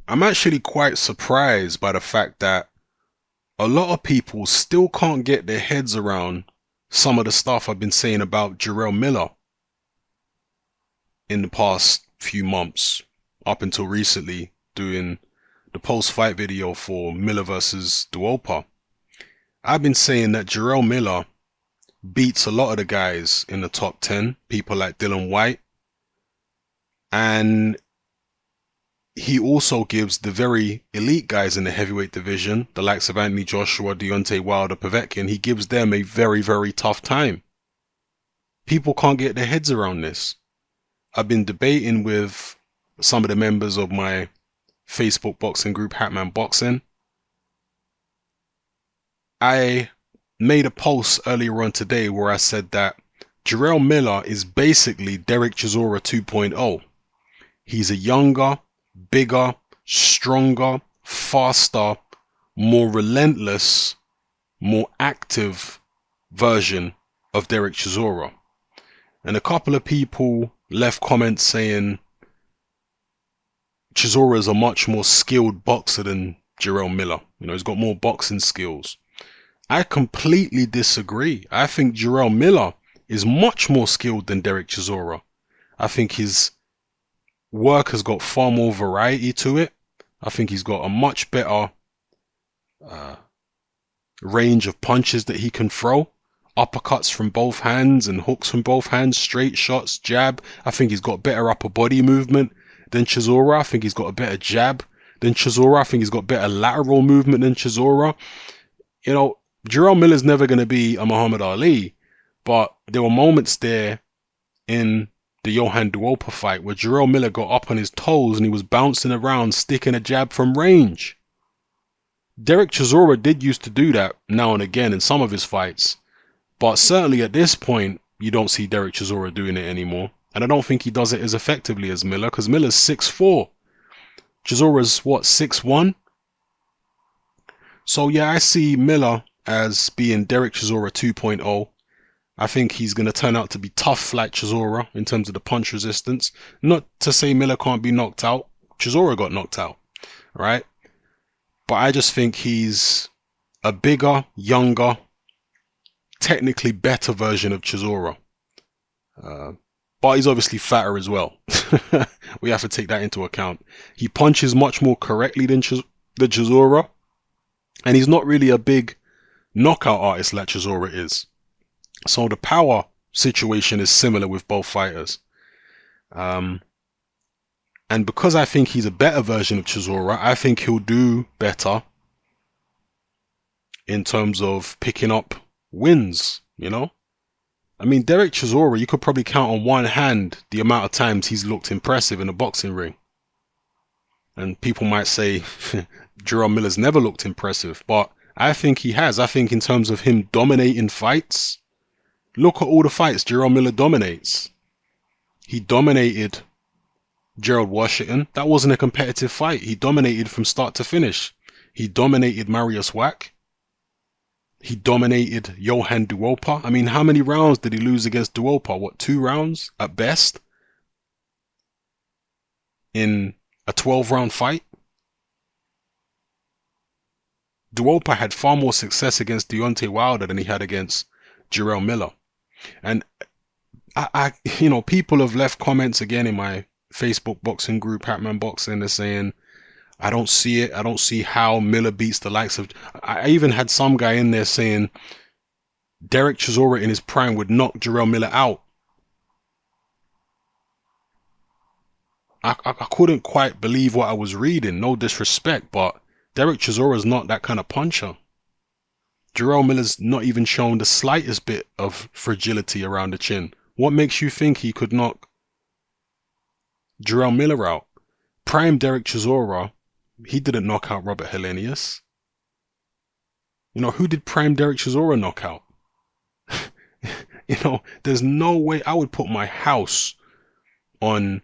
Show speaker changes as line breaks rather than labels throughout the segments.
I'm actually quite surprised by the fact that a lot of people still can't get their heads around some of the stuff I've been saying about Jarrell Miller in the past few months, up until recently, doing the post-fight video for Miller versus Duopa. I've been saying that Jarrell Miller beats a lot of the guys in the top 10, people like Dylan White, and he also gives the very elite guys in the heavyweight division, the likes of Anthony Joshua, Deontay Wilder, Povetkin, he gives them a very, very tough time. People can't get their heads around this. I've been debating with some of the members of my Facebook boxing group, Hatman Boxing. I made a post earlier on today where I said that Jarrell Miller is basically Dereck Chisora 2.0. He's a younger, bigger, stronger, faster, more relentless, more active version of Dereck Chisora. And a couple of people left comments saying Chisora is a much more skilled boxer than Jarrell Miller. You know, he's got more boxing skills. I completely disagree. I think Jarrell Miller is much more skilled than Dereck Chisora. I think his work has got far more variety to it. I think he's got a much better range of punches that he can throw. Uppercuts from both hands and hooks from both hands, straight shots, jab. I think he's got better upper body movement than Chisora. I think he's got a better jab than Chisora. I think he's got better lateral movement than Chisora. You know, Jarrell Miller's never going to be a Muhammad Ali, but there were moments there in the Johan Duopa fight where Jarrell Miller got up on his toes and he was bouncing around, sticking a jab from range. Dereck Chisora did used to do that now and again in some of his fights, but certainly at this point, you don't see Dereck Chisora doing it anymore. And I don't think he does it as effectively as Miller, because Miller's 6'4". Chisora's, what, 6'1"? So yeah, I see Miller as being Dereck Chisora 2.0. I think he's going to turn out to be tough like Chisora in terms of the punch resistance. Not to say Miller can't be knocked out. Chisora got knocked out, right? But I just think he's a bigger, younger, technically better version of Chisora. But he's obviously fatter as well. We have to take that into account. He punches much more correctly than Chisora. And he's not really a big knockout artist like Chisora is. So the power situation is similar with both fighters. And because I think he's a better version of Chisora, I think he'll do better in terms of picking up wins, you know? I mean, Dereck Chisora, you could probably count on one hand the amount of times he's looked impressive in a boxing ring. And people might say Jarrell Miller's never looked impressive, but I think he has. I think in terms of him dominating fights, look at all the fights Jarrell Miller dominates. He dominated Gerald Washington. That wasn't a competitive fight. He dominated from start to finish. He dominated Marius Wack. He dominated Johan Duopa. I mean, how many rounds did he lose against Duopa? What, 2 rounds at best? In a 12-round fight? Duopa had far more success against Deontay Wilder than he had against Jarrell Miller. And you know, people have left comments again in my Facebook boxing group, Hatman Boxing. They're saying, I don't see it. I don't see how Miller beats the likes of... I even had some guy in there saying Dereck Chisora in his prime would knock Jarrell Miller out. I couldn't quite believe what I was reading. No disrespect, but Dereck Chisora is not that kind of puncher. Jarrell Miller's not even shown the slightest bit of fragility around the chin. What makes you think he could knock Jarrell Miller out? Prime Dereck Chisora, he didn't knock out Robert Helenius. You know, who did prime Dereck Chisora knock out? You know, there's no way I would put my house on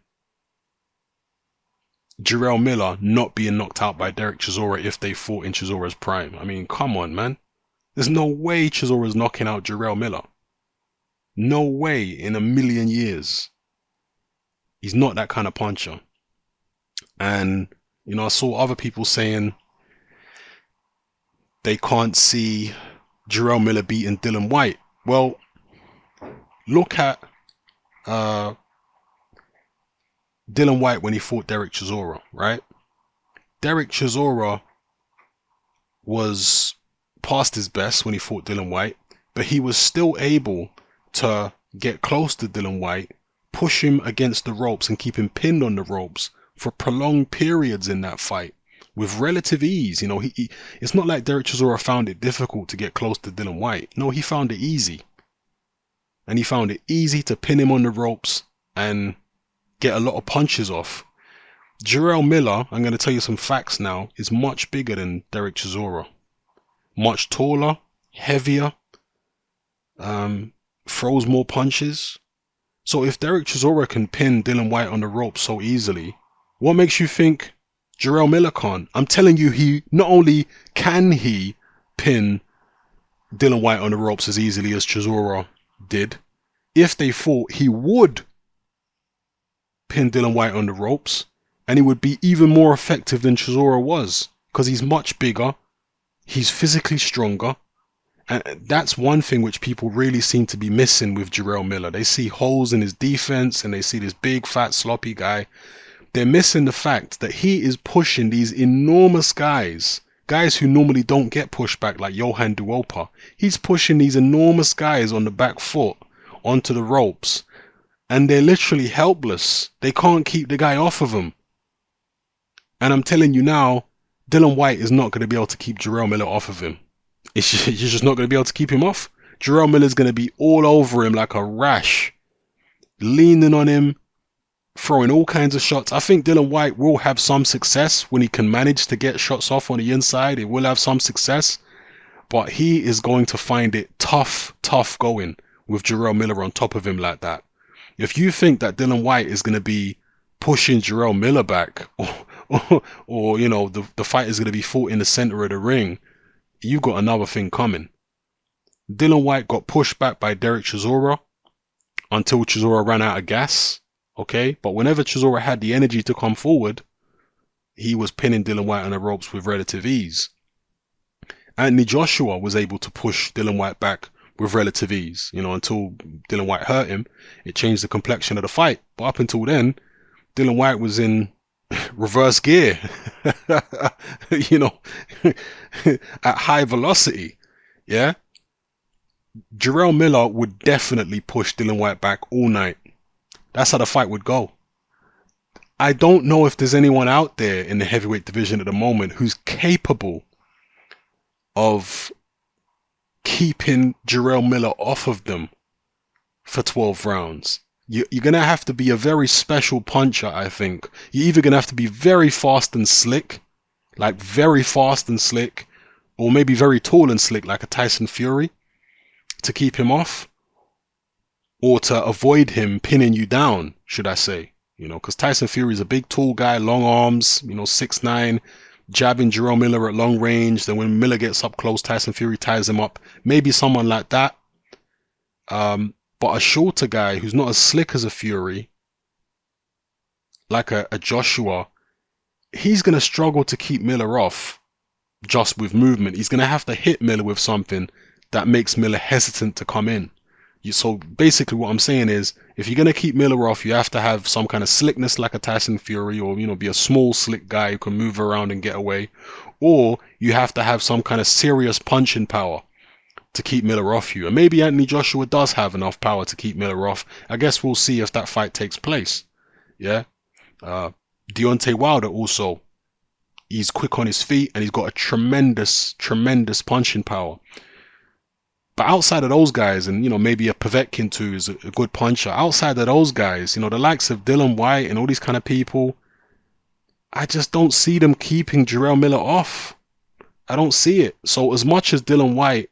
Jarrell Miller not being knocked out by Dereck Chisora if they fought in Chisora's prime. I mean, come on, man. There's no way Chisora's knocking out Jarrell Miller. No way in a million years. He's not that kind of puncher. And I saw other people saying they can't see Jarrell Miller beating Dylan White. Well, look at uh, Dylan White when he fought Dereck Chisora, right? Dereck Chisora was past his best when he fought Dylan White, but he was still able to get close to Dylan White, push him against the ropes and keep him pinned on the ropes for prolonged periods in that fight with relative ease. It's not like Dereck Chisora found it difficult to get close to Dylan White. No, he found it easy. And he found it easy to pin him on the ropes and get a lot of punches off. Jarrell Miller, I'm going to tell you some facts now, is much bigger than Dereck Chisora. Much taller, heavier, throws more punches. So if Dereck Chisora can pin Dylan White on the ropes so easily, what makes you think Jarrell Miller can't? I'm telling you, he not only can he pin Dylan White on the ropes as easily as Chisora did, if they fought, he would pin Dylan White on the ropes, and he would be even more effective than Chisora was, because he's much bigger, he's physically stronger, and that's one thing which people really seem to be missing with Jarrell Miller. They see holes in his defense, and they see this big, fat, sloppy guy. They're missing the fact that he is pushing these enormous guys who normally don't get pushed back, like Johan Duopa. He's pushing these enormous guys on the back foot onto the ropes, and they're literally helpless. They can't keep the guy off of him. And I'm telling you now, Dylan White is not going to be able to keep Jarrell Miller off of him. You're just not going to be able to keep him off. Jarrell Miller's going to be all over him like a rash, leaning on him, throwing all kinds of shots. I think Dylan White will have some success when he can manage to get shots off on the inside. He will have some success, but he is going to find it tough going with Jarrell Miller on top of him like that. If you think that Dylan White is going to be pushing Jarrell Miller back, or the fight is going to be fought in the center of the ring, you got another thing coming. Dylan White got pushed back by Dereck Chisora until Chisora ran out of gas. Okay, but whenever Chisora had the energy to come forward, he was pinning Dylan White on the ropes with relative ease. Anthony Joshua was able to push Dylan White back with relative ease, until Dylan White hurt him. It changed the complexion of the fight. But up until then, Dylan White was in reverse gear, at high velocity. Yeah. Jarrell Miller would definitely push Dylan White back all night. That's how the fight would go. I don't know if there's anyone out there in the heavyweight division at the moment who's capable of keeping Jarrell Miller off of them for 12 rounds. You're going to have to be a very special puncher, I think. You're either going to have to be very fast and slick, or maybe very tall and slick, like a Tyson Fury, to keep him off, or to avoid him pinning you down, should I say. Because Tyson Fury is a big, tall guy, long arms, 6'9", jabbing Jarrell Miller at long range. Then when Miller gets up close, Tyson Fury ties him up. Maybe someone like that. But a shorter guy who's not as slick as a Fury, like a Joshua, he's going to struggle to keep Miller off just with movement. He's going to have to hit Miller with something that makes Miller hesitant to come in. So basically what I'm saying is, if you're going to keep Miller off, you have to have some kind of slickness like a Tyson Fury, or, be a small, slick guy who can move around and get away. Or you have to have some kind of serious punching power to keep Miller off you. And maybe Anthony Joshua does have enough power to keep Miller off. I guess we'll see if that fight takes place. Yeah. Deontay Wilder also, he's quick on his feet and he's got a tremendous punching power. But outside of those guys, and maybe a Povetkin too is a good puncher. Outside of those guys, the likes of Dylan White and all these kind of people, I just don't see them keeping Jarrell Miller off. I don't see it. So as much as Dylan White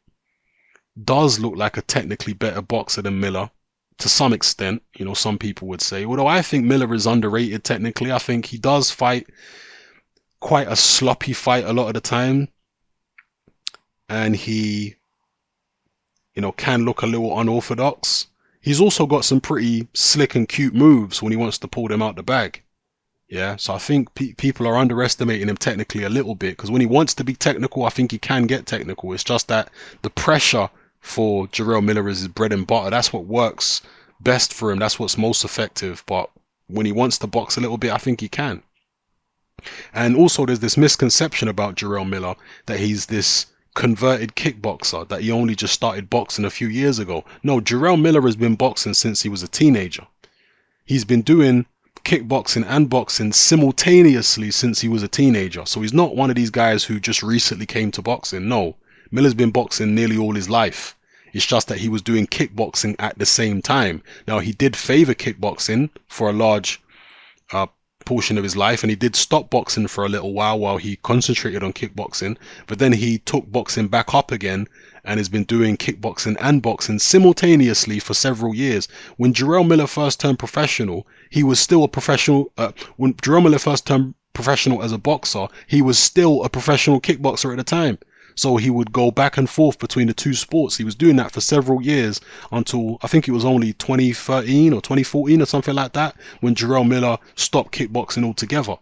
does look like a technically better boxer than Miller, to some extent, some people would say, although I think Miller is underrated technically. I think he does fight quite a sloppy fight a lot of the time, and he can look a little unorthodox. He's also got some pretty slick and cute moves when he wants to pull them out the bag. Yeah, so I think people are underestimating him technically a little bit, because when he wants to be technical, I think he can get technical. It's just that the pressure for Jarrell Miller is his bread and butter. That's what works best for him. That's what's most effective. But when he wants to box a little bit, I think he can. And also, there's this misconception about Jarrell Miller that he's this converted kickboxer, that he only just started boxing a few years ago. No, Jarrell Miller has been boxing since he was a teenager. He's been doing kickboxing and boxing simultaneously since he was a teenager. So he's not one of these guys who just recently came to boxing. No, Miller's been boxing nearly all his life. It's just that he was doing kickboxing at the same time. Now, he did favor kickboxing for a large portion of his life, and he did stop boxing for a little while he concentrated on kickboxing, but then he took boxing back up again and has been doing kickboxing and boxing simultaneously for several years. When Jarrell Miller first turned professional, he was still a professional. When Jarrell Miller first turned professional as a boxer, he was still a professional kickboxer at the time. So he would go back and forth between the two sports. He was doing that for several years until I think it was only 2013 or 2014 or something like that when Jarrell Miller stopped kickboxing altogether.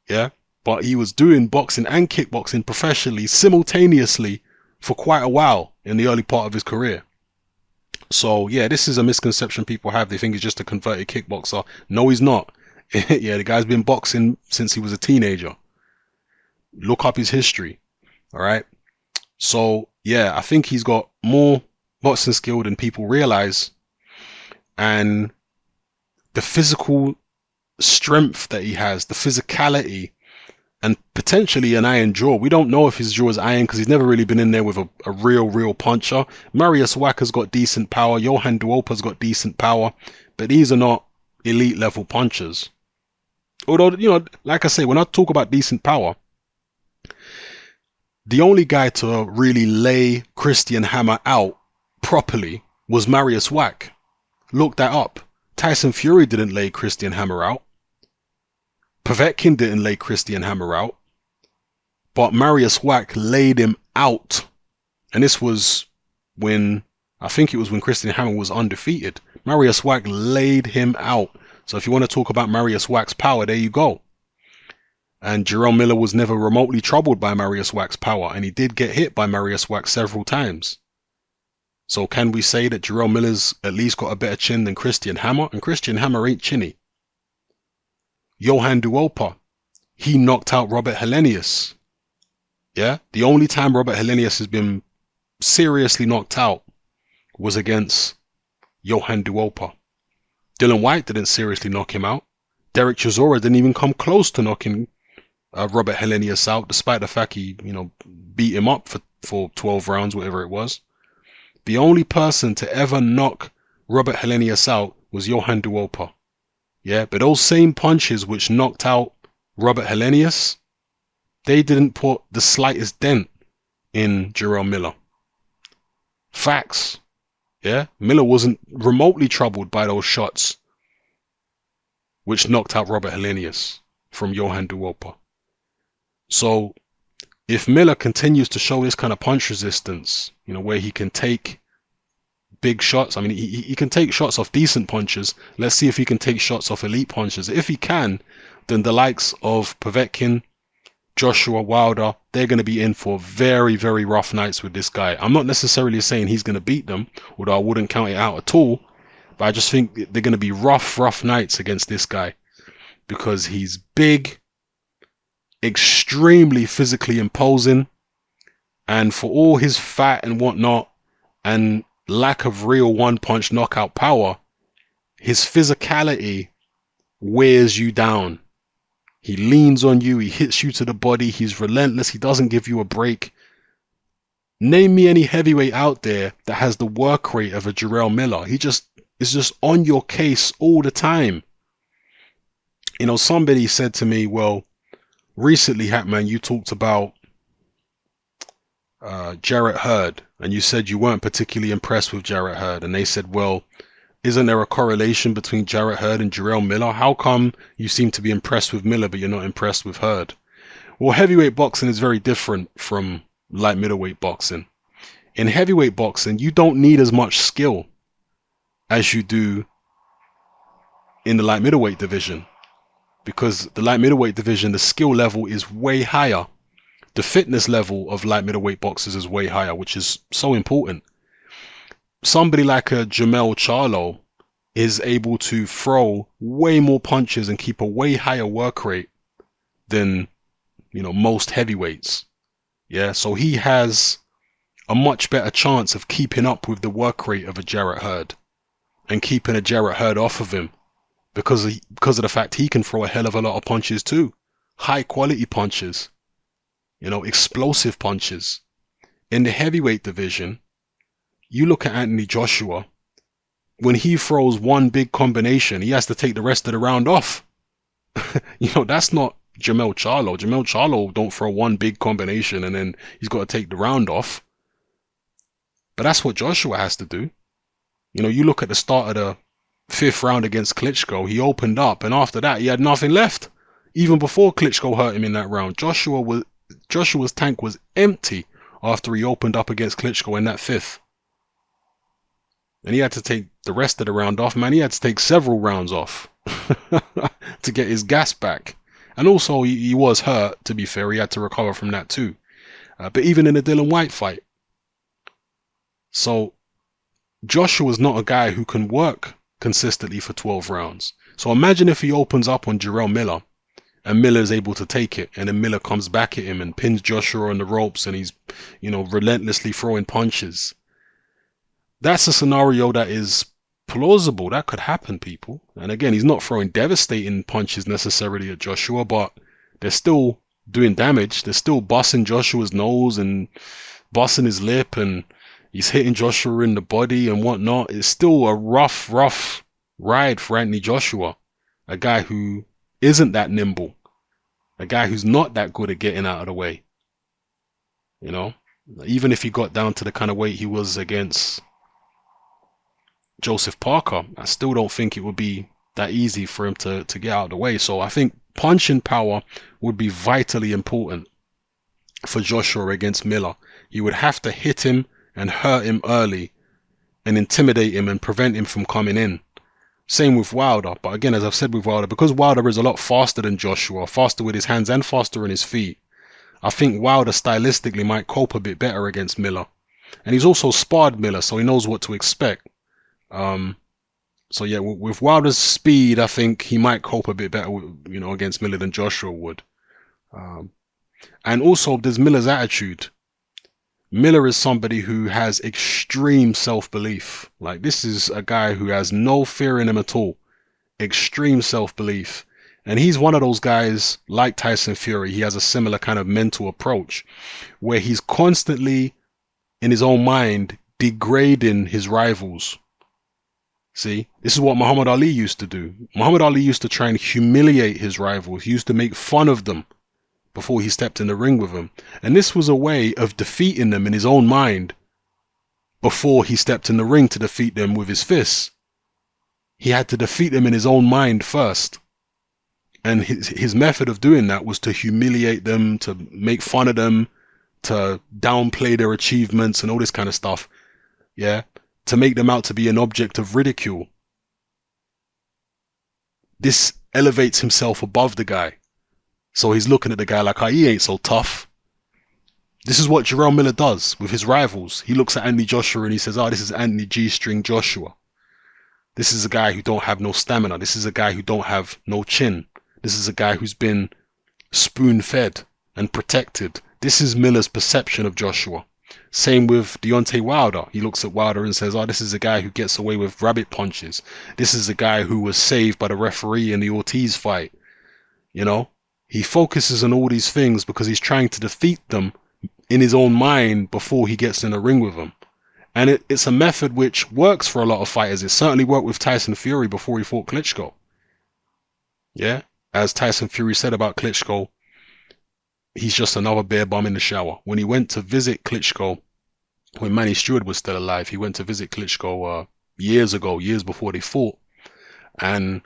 Yeah, but he was doing boxing and kickboxing professionally simultaneously for quite a while in the early part of his career. So yeah, this is a misconception people have. They think he's just a converted kickboxer. No, he's not. Yeah, the guy's been boxing since he was a teenager. Look up his history. All right. So yeah, I think he's got more boxing skill than people realize, and the physical strength that he has, the physicality, and potentially an iron jaw. We don't know if his jaw is iron because he's never really been in there with a real puncher. Mariusz Wacker's got decent power. Johan Duopa's got decent power, but these are not elite level punchers. Although, you know, like I say, when I talk about decent power, the only guy to really lay Christian Hammer out properly was Mariusz Wack. Look that up. Tyson Fury didn't lay Christian Hammer out. Povetkin didn't lay Christian Hammer out. But Mariusz Wack laid him out. And this was when, I think it was when Christian Hammer was undefeated. Mariusz Wack laid him out. So if you want to talk about Mariusz Wack's power, there you go. And Jarrell Miller was never remotely troubled by Mariusz Wack's power, and he did get hit by Mariusz Wack several times. So can we say that Jarrell Miller's at least got a better chin than Christian Hammer? And Christian Hammer ain't chinny. Johan Duopa, he knocked out Robert Helenius. Yeah, the only time Robert Helenius has been seriously knocked out was against Johan Duopa. Dylan White didn't seriously knock him out. Dereck Chisora didn't even come close to knocking Robert Helenius out, despite the fact he, beat him up for 12 rounds, whatever it was. The only person to ever knock Robert Helenius out was Johan Duopa. Yeah, but those same punches which knocked out Robert Helenius, they didn't put the slightest dent in Jarrell Miller. Facts. Yeah, Miller wasn't remotely troubled by those shots which knocked out Robert Helenius from Johan Duopa. So if Miller continues to show this kind of punch resistance, where he can take big shots, I mean, he can take shots off decent punches. Let's see if he can take shots off elite punches. If he can, then the likes of Povetkin, Joshua Wilder, they're going to be in for very, very rough nights with this guy. I'm not necessarily saying he's going to beat them, although I wouldn't count it out at all. But I just think they're going to be rough nights against this guy because he's big, extremely physically imposing, and for all his fat and whatnot and lack of real one-punch knockout power, his physicality wears you down. He leans on you, he hits you to the body, he's relentless, he doesn't give you a break. Name me any heavyweight out there that has the work rate of a Jarrell Miller. He is just on your case all the time. Somebody said to me, well, recently, Hatman, you talked about Jarrett Hurd, and you said you weren't particularly impressed with Jarrett Hurd. And they said, well, isn't there a correlation between Jarrett Hurd and Jarrell Miller? How come you seem to be impressed with Miller, but you're not impressed with Hurd? Well, heavyweight boxing is very different from light middleweight boxing. In heavyweight boxing, you don't need as much skill as you do in the light middleweight division, because the light middleweight division, the skill level is way higher. The fitness level of light middleweight boxers is way higher, which is so important. Somebody like a Jarrell is able to throw way more punches and keep a way higher work rate than, most heavyweights. Yeah, so he has a much better chance of keeping up with the work rate of a Jarrett Hurd and keeping a Jarrett Hurd off of him because of the fact he can throw a hell of a lot of punches too. High quality punches, explosive punches. In the heavyweight division, you look at Anthony Joshua, when he throws one big combination, he has to take the rest of the round off. That's not Jermell Charlo. Jermell Charlo don't throw one big combination and then he's got to take the round off. But that's what Joshua has to do. You look at the start of the 5th round against Klitschko, he opened up, and after that he had nothing left. Even before Klitschko hurt him in that round, Joshua's tank was empty after he opened up against Klitschko in that 5th. And he had to take the rest of the round off, man. He had to take several rounds off to get his gas back. And also, he was hurt, to be fair. He had to recover from that too. But even in the Dillian Whyte fight. So, Joshua's not a guy who can work consistently for 12 rounds. So imagine if he opens up on Jarrell Miller and Miller is able to take it, and then Miller comes back at him and pins Joshua on the ropes, and he's, relentlessly throwing punches. That's a scenario that is plausible. That could happen, people. And again, he's not throwing devastating punches necessarily at Joshua, but they're still doing damage. They're still busting Joshua's nose and busting his lip, and he's hitting Joshua in the body and whatnot. It's still a rough ride for Anthony Joshua, a guy who isn't that nimble, a guy who's not that good at getting out of the way. Even if he got down to the kind of weight he was against Joseph Parker, I still don't think it would be that easy for him to get out of the way. So I think punching power would be vitally important for Joshua against Miller. He would have to hit him and hurt him early and intimidate him and prevent him from coming in. Same with Wilder. But again, as I've said with Wilder, because Wilder is a lot faster than Joshua, faster with his hands and faster on his feet, I think Wilder stylistically might cope a bit better against Miller. And he's also sparred Miller, so he knows what to expect. So yeah, with Wilder's speed, I think he might cope a bit better, against Miller than Joshua would. And also, there's Miller's attitude. Miller is somebody who has extreme self-belief. Like, this is a guy who has no fear in him at all. Extreme self-belief. And he's one of those guys, like Tyson Fury, he has a similar kind of mental approach, where he's constantly, in his own mind, degrading his rivals. See, this is what Muhammad Ali used to do. Muhammad Ali used to try and humiliate his rivals. He used to make fun of them before he stepped in the ring with them. And this was a way of defeating them in his own mind before he stepped in the ring to defeat them with his fists. He had to defeat them in his own mind first. And his method of doing that was to humiliate them, to make fun of them, to downplay their achievements and all this kind of stuff. Yeah. To make them out to be an object of ridicule. This elevates himself above the guy. So he's looking at the guy like, oh, he ain't so tough. This is what Jarrell Miller does with his rivals. He looks at Anthony Joshua and he says, oh, this is Anthony G-String Joshua. This is a guy who don't have no stamina. This is a guy who don't have no chin. This is a guy who's been spoon-fed and protected. This is Miller's perception of Joshua. Same with Deontay Wilder. He looks at Wilder and says, oh, this is a guy who gets away with rabbit punches. This is a guy who was saved by the referee in the Ortiz fight. He focuses on all these things because he's trying to defeat them in his own mind before he gets in the ring with them. And it's a method which works for a lot of fighters. It certainly worked with Tyson Fury before he fought Klitschko. Yeah? As Tyson Fury said about Klitschko, he's just another bare bum in the shower. When he went to visit Klitschko, when Manny Stewart was still alive, he went to visit Klitschko years before they fought. And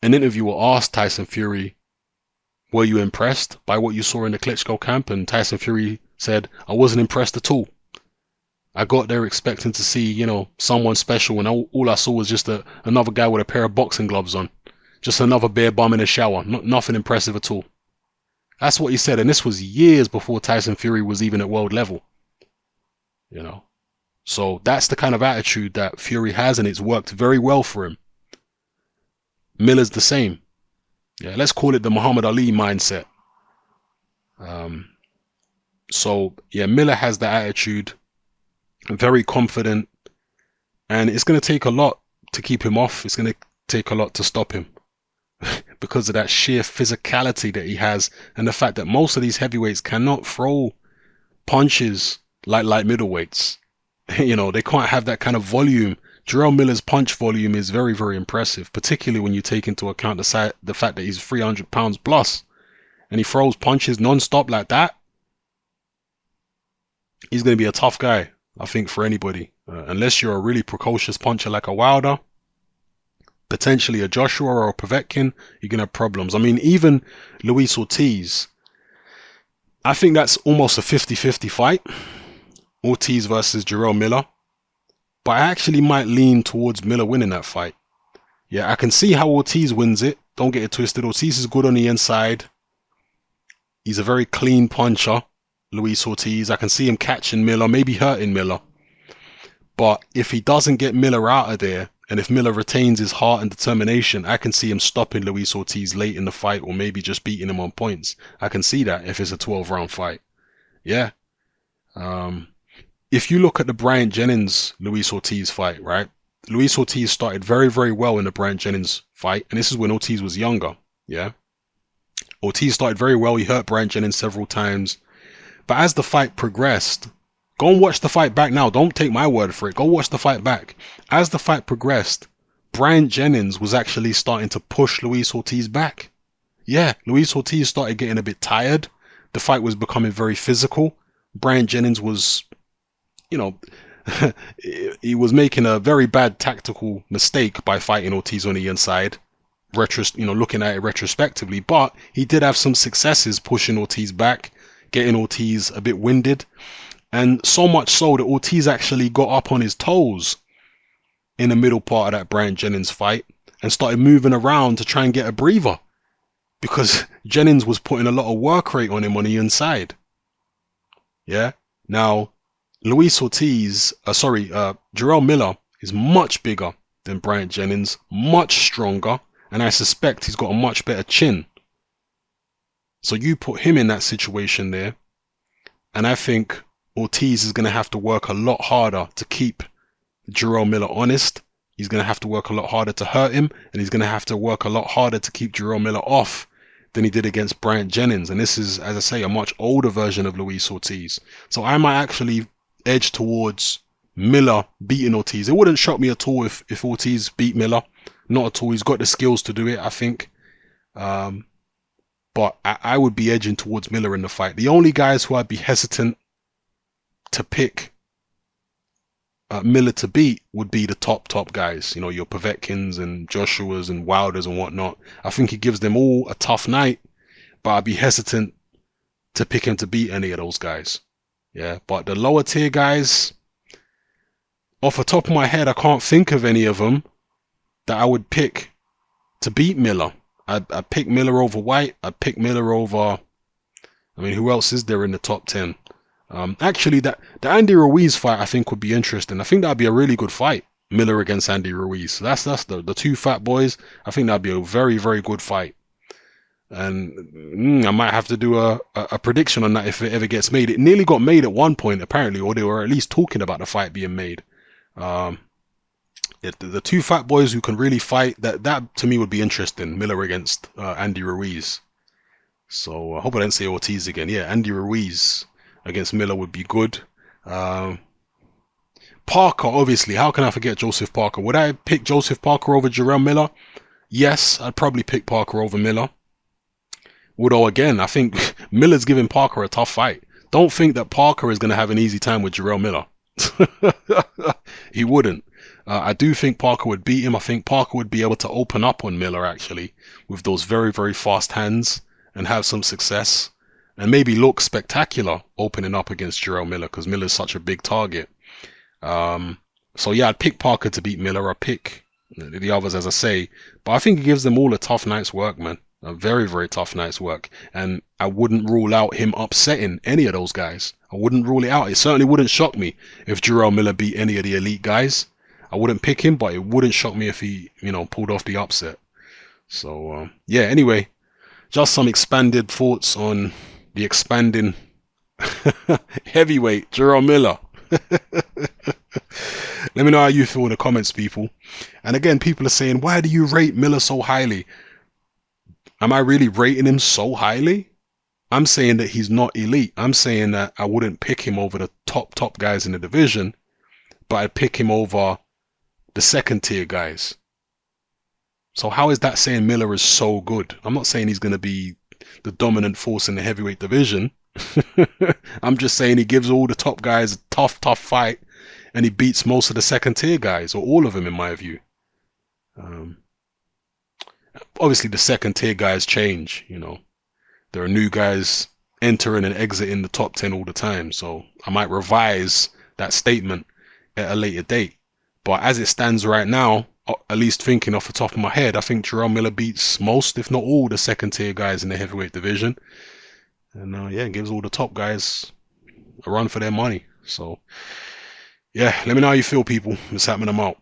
an interviewer asked Tyson Fury, were you impressed by what you saw in the Klitschko camp? And Tyson Fury said, I wasn't impressed at all. I got there expecting to see, someone special, and all I saw was just another guy with a pair of boxing gloves on. Just another bare bum in a shower. Nothing impressive at all. That's what he said, and this was years before Tyson Fury was even at world level. You know, so that's the kind of attitude that Fury has, and it's worked very well for him. Miller's the same. Yeah, let's call it the Muhammad Ali mindset. So yeah, Miller has the attitude, very confident, and it's going to take a lot to keep him off. It's going to take a lot to stop him because of that sheer physicality that he has, and the fact that most of these heavyweights cannot throw punches like light middleweights. You know, they can't have that kind of volume. Jarrell Miller's punch volume is very, very impressive, particularly when you take into account the fact that he's 300 pounds plus and he throws punches non-stop like that. He's going to be a tough guy, I think, for anybody. Unless you're a really precocious puncher like a Wilder, potentially a Joshua or a Povetkin, you're going to have problems. I mean, even Luis Ortiz, I think that's almost a 50-50 fight. Ortiz versus Jarrell Miller. But I actually might lean towards Miller winning that fight. Yeah, I can see how Ortiz wins it. Don't get it twisted. Ortiz is good on the inside. He's a very clean puncher, Luis Ortiz. I can see him catching Miller, maybe hurting Miller. But if he doesn't get Miller out of there, and if Miller retains his heart and determination, I can see him stopping Luis Ortiz late in the fight, or maybe just beating him on points. I can see that if it's a 12-round fight. Yeah. If you look at the Bryant Jennings-Luis Ortiz fight, right? Luis Ortiz started very, very well in the Bryant Jennings fight, and this is when Ortiz was younger. Yeah. Ortiz started very well. He hurt Bryant Jennings several times. But as the fight progressed, go and watch the fight back now. Don't take my word for it. Go watch the fight back. As the fight progressed, Bryant Jennings was actually starting to push Luis Ortiz back. Yeah, Luis Ortiz started getting a bit tired. The fight was becoming very physical. Bryant Jennings was, you know, he was making a very bad tactical mistake by fighting Ortiz on the inside. Looking at it retrospectively, but he did have some successes pushing Ortiz back, getting Ortiz a bit winded, and so much so that Ortiz actually got up on his toes in the middle part of that Bryant Jennings fight and started moving around to try and get a breather because Jennings was putting a lot of work rate on him on the inside. Yeah. Now, Jarrell Miller is much bigger than Bryant Jennings, much stronger, and I suspect he's got a much better chin. So you put him in that situation there, and I think Ortiz is going to have to work a lot harder to keep Jarrell Miller honest. He's going to have to work a lot harder to hurt him, and he's going to have to work a lot harder to keep Jarrell Miller off than he did against Bryant Jennings. And this is, as I say, a much older version of Luis Ortiz. So I might actually edge towards Miller beating Ortiz. It wouldn't shock me at all if Ortiz beat Miller. Not at all. He's got the skills to do it, I think. But I would be edging towards Miller in the fight. The only guys who I'd be hesitant to pick Miller to beat would be the top guys. You know, your Povetkins and Joshuas and Wilders and whatnot. I think he gives them all a tough night, but I'd be hesitant to pick him to beat any of those guys. Yeah, but the lower tier guys, off the top of my head, I can't think of any of them that I would pick to beat Miller. I'd pick Miller over White. I'd pick Miller over, I mean, who else is there in the top 10? Actually, the Andy Ruiz fight I think would be interesting. I think that'd be a really good fight, Miller against Andy Ruiz. So that's the two fat boys. I think that'd be a very, very good fight. And I might have to do a prediction on that if it ever gets made. It nearly got made at one point, apparently, or they were at least talking about the fight being made. The two fat boys who can really fight, that to me would be interesting. Miller against Andy Ruiz. So I hope I didn't say Ortiz again. Yeah, Andy Ruiz against Miller would be good. Parker, obviously. How can I forget Joseph Parker? Would I pick Joseph Parker over Jarrell Miller? Yes, I'd probably pick Parker over Miller. Although, again, I think Miller's giving Parker a tough fight. Don't think that Parker is going to have an easy time with Jarrell Miller. He wouldn't. I do think Parker would beat him. I think Parker would be able to open up on Miller, actually, with those very, very fast hands and have some success. And maybe look spectacular opening up against Jarrell Miller because Miller's such a big target. So, yeah, I'd pick Parker to beat Miller. I'd pick The others, as I say. But I think he gives them all a tough night's work, man. A very, very tough night's work. And I wouldn't rule out him upsetting any of those guys. I wouldn't rule it out. It certainly wouldn't shock me if Jarrell Miller beat any of the elite guys. I wouldn't pick him, but it wouldn't shock me if he, pulled off the upset. So, yeah, anyway, just some expanded thoughts on the expanding heavyweight, Jarrell Miller. Let me know how you feel in the comments, people. And again, people are saying, why do you rate Miller so highly? Am I really rating him so highly? I'm saying that he's not elite. I'm saying that I wouldn't pick him over the top guys in the division, but I'd pick him over the second tier guys. So how is that saying Miller is so good? I'm not saying he's going to be the dominant force in the heavyweight division. I'm just saying he gives all the top guys a tough fight, and he beats most of the second tier guys, or all of them in my view. Obviously the second tier guys change, there are new guys entering and exiting the top 10 all the time, so I might revise that statement at a later date. But as it stands right now, at least thinking off the top of my head, I think Jarrell Miller beats most, if not all, the second tier guys in the heavyweight division. And yeah, gives all the top guys a run for their money. So yeah, let me know how you feel, people. It's happening. I'm out.